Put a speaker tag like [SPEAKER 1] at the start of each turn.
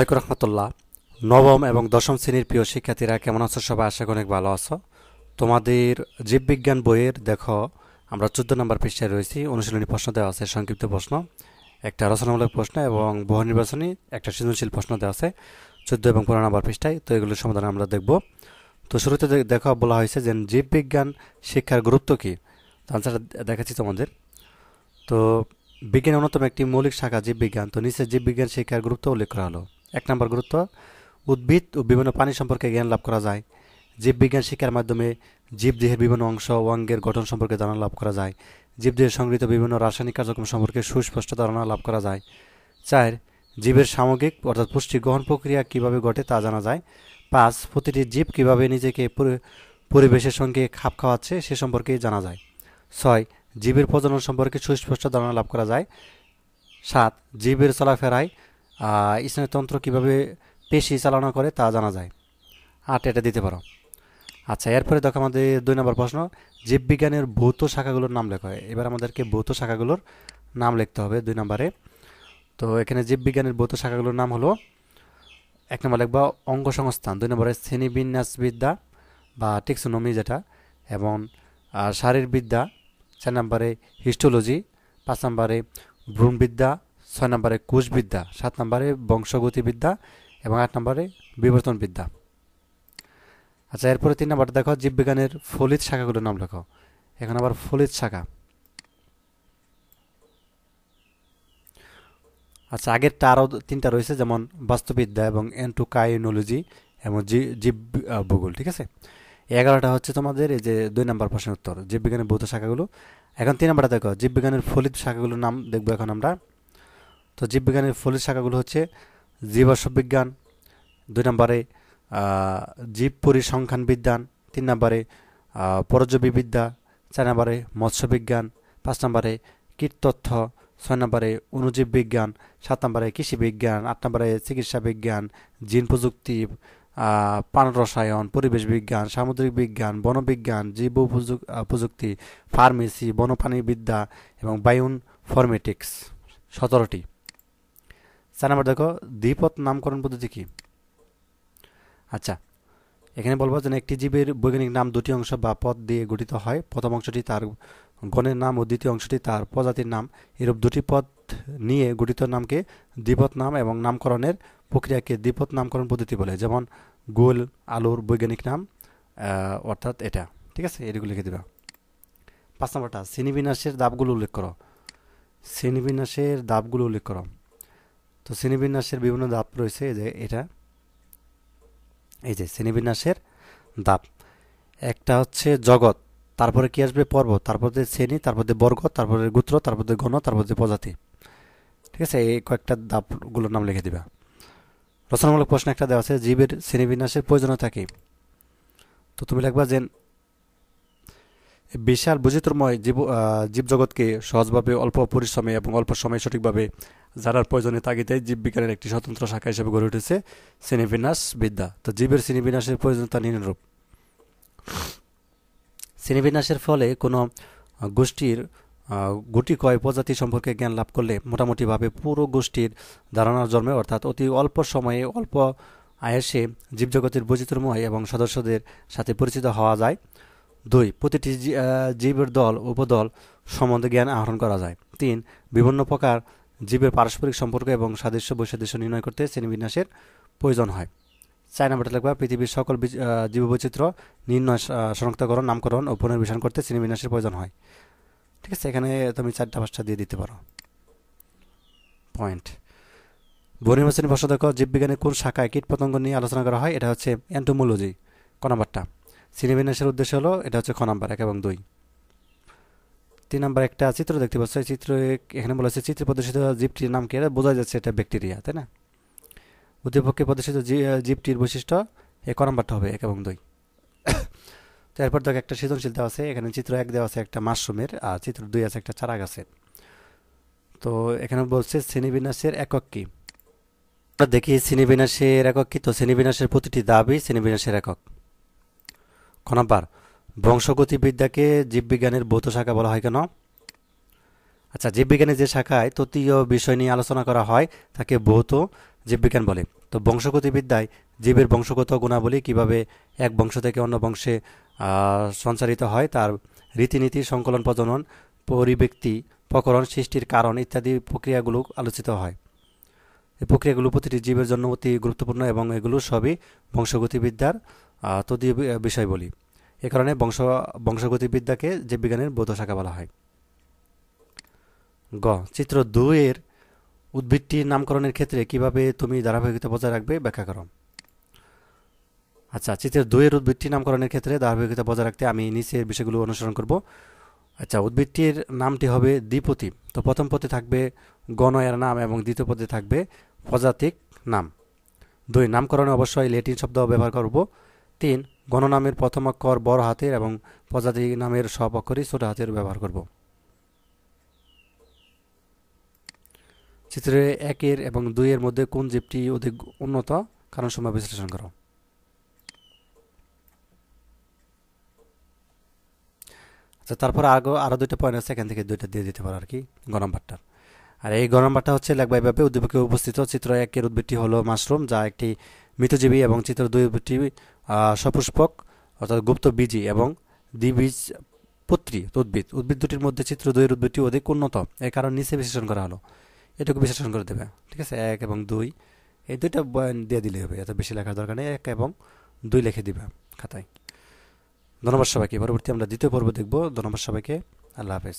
[SPEAKER 1] ওয়ালাইকুম রহমতুল্লাহ। নবম এবং দশম শ্রেণীর প্রিয় শিক্ষার্থীরা কেমন আছো? সবাই আশা করি অনেক ভালো আছো। তোমাদের জীববিজ্ঞান বইয়ের দেখো আমরা 14 নম্বর পৃষ্ঠায় রয়েছি। অনুশীলনী প্রশ্ন দেওয়া আছে, সংক্ষিপ্ত প্রশ্ন, একটা রচনামূলক প্রশ্ন এবং বহু নির্বাচনী একটা সৃজনশীল প্রশ্ন দেওয়া আছে 14 এবং 15 নম্বর পৃষ্ঠায়। তো এগুলোর সমাধান আমরা দেখব। তো শুরুতে দেখো বলা হয়েছে যে জীববিজ্ঞান শিক্ষার গুরুত্ব কী। তো আনসারটা দেখাচ্ছি তোমাদের। তো বিজ্ঞানের অন্যতম একটি মৌলিক শাখা জীববিজ্ঞান। তো নিচে জীববিজ্ঞান শিক্ষার গুরুত্ব উল্লেখ করা হলো। 1 নম্বর গুরুত্ব, উদ্ভিদ ও বিভিন্ন প্রাণী সম্পর্কে জ্ঞান লাভ করা যায়। জীববিজ্ঞান শিক্ষার মাধ্যমে জীবদেহের বিভিন্ন অংশ ও অঙ্গের গঠন সম্পর্কে ধারণা লাভ করা যায়। জীবদেহে সংগৃহীত বিভিন্ন রাসায়নিক কার্যক্রম সম্পর্কে সুস্পষ্ট ধারণা লাভ করা যায়। 4, জীবের সামগ্রিক অর্থাৎ পুষ্টি গ্রহণ প্রক্রিয়া কিভাবে ঘটে তা জানা যায়। 5, প্রতিটি জীব কিভাবে নিজেকে পরিবেশের সঙ্গে খাপ খাওয়াচ্ছে সে সম্পর্কে জানা যায়। 6, জীবের প্রজনন সম্পর্কে সুস্পষ্ট ধারণা লাভ করা যায়। 7, জীবের চলাফেরায় স্নায়ুতন্ত্র কিভাবে পেশি চালনা করে তা জানা যায়। 8, এটা দিতে পারো। আচ্ছা, এরপরে দেখো আমাদের 2 নম্বর প্রশ্ন, জীববিজ্ঞানের ভৌত শাখাগুলোর নাম লেখা হয়। এবার আমাদেরকে ভৌত শাখাগুলোর নাম লিখতে হবে 2 নম্বরে। তো এখানে জীববিজ্ঞানের ভৌত শাখাগুলোর নাম হলো, 1 নম্বর লিখবা অঙ্গ সংস্থান, 2 নম্বরে শ্রেণীবিন্যাসবিদ্যা বা টেক্সোনমি যেটা, এবং শারীরবিদ্যা, 4 নম্বরে হিস্টোলজি, 5 নম্বরে ভ্রূণবিদ্যা, 6 নম্বরে কোষবিদ্যা, 7 নম্বরে বংশগতিবিদ্যা এবং 8 নম্বরে বিবর্তনবিদ্যা। আচ্ছা, এরপরে 3 নম্বর দেখো জীববিজ্ঞানের ফলিত শাখাগুলোর নাম লেখো। এখন আবার ফলিত শাখা। আচ্ছা, আগেরটা আরও 3টা রয়েছে, যেমন বাস্তুবিদ্যা এবং এন্টোকাইনোলজি এবং জীব ভূগোল। ঠিক আছে, 11টা হচ্ছে তোমাদের এই যে 2 নম্বর প্রশ্নের উত্তর, জীববিজ্ঞানের ভৌত শাখাগুলো। এখন 3 নম্বরটা দেখো জীববিজ্ঞানের ফলিত শাখাগুলোর নাম দেখবো এখন আমরা। তো জীববিজ্ঞানের ফলিত শাখাগুলো হচ্ছে জীবাশ্ম বিজ্ঞান, 2 নম্বরে জীব পরিসংখ্যান বিজ্ঞান, 3 নম্বরে পরজীবীবিদ্যা, 4 নম্বরে মৎস্যবিজ্ঞান, 5 নম্বরে কীটতত্ত্ব, 6 নম্বরে অণুজীব বিজ্ঞান, 7 নম্বরে কৃষি বিজ্ঞান, 8 নম্বরে চিকিৎসা বিজ্ঞান, জিন প্রযুক্তি, প্রাণ রসায়ন, পরিবেশ বিজ্ঞান, সামুদ্রিক বিজ্ঞান, বনবিজ্ঞান, জীব প্রযুক্তি, ফার্মেসি, বন্যপ্রাণীবিদ্যা এবং বায়োইনফরমেটিক্স। 17টি। 4 নম্বর দেখো দ্বিপদ নামকরণ পদ্ধতি কি। আচ্ছা, এখানে বলবো যে একটি জীবের বৈজ্ঞানিক নাম দুটি অংশ বা পদ দিয়ে গঠিত হয়। প্রথম অংশটি তার গণের নাম ও দ্বিতীয় অংশটি তার প্রজাতির নাম। এরূপ দুটি পদ নিয়ে গঠিত নামকে দ্বিপদ নাম এবং নামকরণের প্রক্রিয়াকে দ্বিপদ নামকরণ পদ্ধতি বলে। যেমন গোল আলুর বৈজ্ঞানিক নাম, অর্থাৎ এটা। ঠিক আছে, এগুলো লিখে দেবা। 5 নম্বরটা শ্রেণীবিন্যাসের ধাপগুলো উল্লেখ করো। শ্রেণীবিন্যাসের ধাপগুলো উল্লেখ করো। তো শ্রেণীবিন্যাসের বিভিন্ন ধাপ রয়েছে, যে এটা, এই যে শ্রেণীবিন্যাসের ধাপ। একটা হচ্ছে জগৎ, তারপরে কি আসবে পর্বত, তারপরে শ্রেণী, তারপরে বর্গ, তারপরে গোত্র, তারপরে গণ, তারপরে প্রজাতি। ঠিক আছে, এই কয়েকটা ধাপগুলোর নাম লিখে দিবা। রচনামূলক প্রশ্ন একটা দেওয়া আছে, জীবের শ্রেণীবিন্যাসের প্রয়োজনীয়তা কি। তো তুমি লিখবা যে বিশাল বৈচিত্র্যময় জীবজগৎকে সহজভাবে অল্প পরিশ্রমে এবং অল্প সময়ে সঠিকভাবে জানার প্রয়োজনীয় তাগিদে জীববিজ্ঞানের একটি স্বতন্ত্র শাখা হিসেবে গড়ে উঠেছে শ্রেণীবিন্যাস বিদ্যা। তো জীবের শ্রেণীবিন্যাসের প্রয়োজনীয়তা নিম্নরূপ। শ্রেণীবিন্যাসের ফলে কোনো গোষ্ঠীর গুটি কয় প্রজাতি সম্পর্কে জ্ঞান লাভ করলে মোটামুটিভাবে পুরো গোষ্ঠীর ধারণার জন্মে, অর্থাৎ অতি অল্প সময়ে অল্প আয়াসে জীবজগতের বৈচিত্র্যময় এবং সদস্যদের সাথে পরিচিত হওয়া যায়। 2, প্রতিটি জীবের দল উপদল সম্বন্ধে জ্ঞান আহরণ করা যায়। 3, বিভিন্ন প্রকার জীবের পারস্পরিক সম্পর্ক এবং সাদৃশ্য বৈসাদৃশ্য নির্ণয় করতে শ্রেণীবিন্যাসের প্রয়োজন হয়। 4 নম্বরটা লিখবা পৃথিবীর সকল জীববৈচিত্র্য নির্ণয়, শনাক্তকরণ, নামকরণ ও পুনর্বিধান করতে শ্রেণীবিন্যাসের প্রয়োজন হয়। ঠিক আছে, এখানে তুমি 4টা-5টা দিয়ে দিতে পারো পয়েন্ট। বহুনির্বাচনী প্রশ্ন দেখো, জীববিজ্ঞানের কোন শাখায় কীটপতঙ্গ নিয়ে আলোচনা করা হয়। এটা হচ্ছে এন্টোমোলজি। ক নাম্বারটা। শ্রেণীবিন্যাসের উদ্দেশ্য হলো, এটা হচ্ছে খ নাম্বার 1 এবং 2। 3 নম্বর একটা চিত্র দেখতে পাচ্ছ, এই চিত্র এখানে বলা হচ্ছে চিত্রে প্রদর্শিত জীবটির নাম কি। এটা বোঝা যাচ্ছে এটা ব্যাকটেরিয়া, তাই না। উদ্দীপকে প্রদর্শিত জীবটির বৈশিষ্ট্য, ক নাম্বারটা হবে 1 এবং 2। তো এরপর দেখো একটা সৃজনশীল দেওয়া আছে, এখানে চিত্র 1 দেওয়া আছে একটা মাশরুমের, আর চিত্র 2 আছে একটা চারা গাছের। তো এখানে বলছে শ্রেণীবিন্যাসের একক কি। আমরা দেখি শ্রেণীবিন্যাসের একক কি। তো শ্রেণীবিন্যাসের প্রতিটি ধাপই শ্রেণীবিন্যাসের একক। খ নাম্বার, বংশগতিবিদ্যাকে জীববিজ্ঞানের ভৌত শাখা বলা হয় কেন। আচ্ছা, জীববিজ্ঞানের যে শাখায় তত্ত্বীয় বিষয় নিয়ে আলোচনা করা হয় তাকে ভৌত, জীববিজ্ঞান বলে। তো বংশগতিবিদ্যায় জীবের বংশগত গুণাবলী কিভাবে এক বংশ থেকে অন্য বংশে সঞ্চারিত হয়, তার রীতিনীতি, সংকলন, প্রজনন, পরিব্যক্তি, প্রকরণ, সৃষ্টির কারণ ইত্যাদি প্রক্রিয়াগুলো আলোচিত হয়। এই প্রক্রিয়াগুলো প্রতিটি জীবের জন্য অতি গুরুত্বপূর্ণ এবং এগুলো সবই বংশগতিবিদ্যার তদীয় বিষয় বলি। এ কারণে বংশগতিবিদ্যাকে জীববিজ্ঞানের বৌদ্ধ শাখা বলা হয়। গ, চিত্র 2 এর উদ্ভিদটির নামকরণের ক্ষেত্রে কিভাবে তুমি ধারাবাহিকতা বজায় রাখবে ব্যাখ্যা করো। আচ্ছা, চিত্রের 2 এর উদ্ভিদটির নামকরণের ক্ষেত্রে ধারাবাহিকতা বজায় রাখতে আমি নিচের বিষয়গুলো অনুসরণ করব। আচ্ছা, উদ্ভিদটির নামটি হবে দ্বিপদী। তো প্রথম পদে থাকবে গণের নাম এবং দ্বিতীয় পদে থাকবে প্রজাতিক নাম। 2, নামকরণে অবশ্যই ল্যাটিন শব্দ ব্যবহার করব। 3, গণনামের প্রথম অক্ষর বড় হাতের এবং প্রজাতিক নামের সব অক্ষরই ছোট হাতের ব্যবহার করব। চিত্রে 1 এর এবং 2 এর মধ্যে কোন জীবটি অধিক উন্নত, কারণ সমূহ বিশ্লেষণ করো। আচ্ছা, তারপর আরো 2টা পয়েন্ট আছে, এখান থেকে 2টা দিয়ে দিতে পারো আর কি, গ নাম্বারটা। আর এই গ নাম্বারটা হচ্ছে লেখবা এভাবে: উদ্ভিদকে উপস্থিত চিত্র 1 এর উদ্ভিদটি হলো মাশরুম, যা একটি মৃতজীবী, এবং চিত্র 2 উদ্ভিদটি সপুষ্পক অর্থাৎ গুপ্তবীজী এবং দ্বিবীজপত্রী উদ্ভিদ। উদ্ভিদ দুটির মধ্যে চিত্র 2 এর উদ্ভিদটি অধিক উন্নত, এর কারণ নিচে বিশ্লেষণ করা হলো। এটুকু বিশ্লেষণ করে দেবে, ঠিক আছে। 1 এবং 2 এই 2টা পয়েন্ট দিয়ে দিলে হবে, এত বেশি লেখার দরকার নেই। 1 এবং 2 লিখে দিবে খাতায়। ধন্যবাদ সবাইকে। পরবর্তী আমরা দ্বিতীয় পর্ব দেখব। ধন্যবাদ সবাইকে। আল্লাহ হাফেজ।